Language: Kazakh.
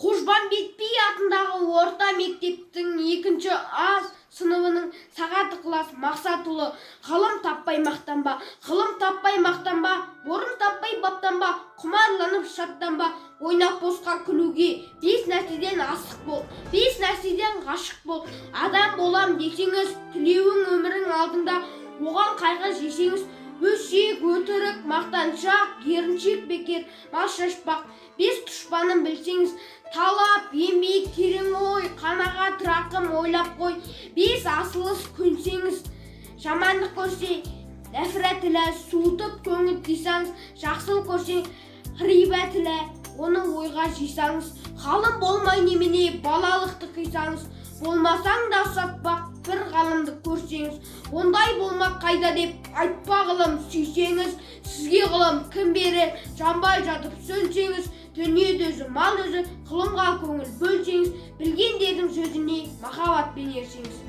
Қожбанбет би атындағы орта мектептің 2 А сыныбының сағаты класс Мақсатұлы. Ғылым таппай мақтанба, ғылым таппай мақтанба, орын таппай баптанба, құмарланып шаттанба, ойнап босқа күлуге. 5 нәрседен асық бол, 5 нәрседен ғашық бол. Адам болам десеңіз, тілеуің өмірің алдында, оған қайғы жесеңіз, өсек, өтірік, мақтаншақ, еріншек, бекер, мал шашпақ. 5 дұшпанын білсеңіз, талап, еңбек, терең ой, қанағат, рақым, ойлап қой. 5 асылыс көнсеңіз, жамандық көрсе, нәфрат тілә, суытып көңіл тыйсаңыз, жақсылық көрсе, ғиба тілә, оны ойға жисаңыз, ғалым болмай немене балалықты қисаңыз, болмасаң да сатпақ бір ғалымды көрсеңіз, ондай болмақ қайда деп айтпа ғылым сүйсеңіз, сізге ғылым кім берер, жанбай жатып сөнсеңіз, дүниеде өзі, мал өзі, ғылымға көңіл бөлсеңіз, білгендердің сөзіне махаббатпен ерсеңіз.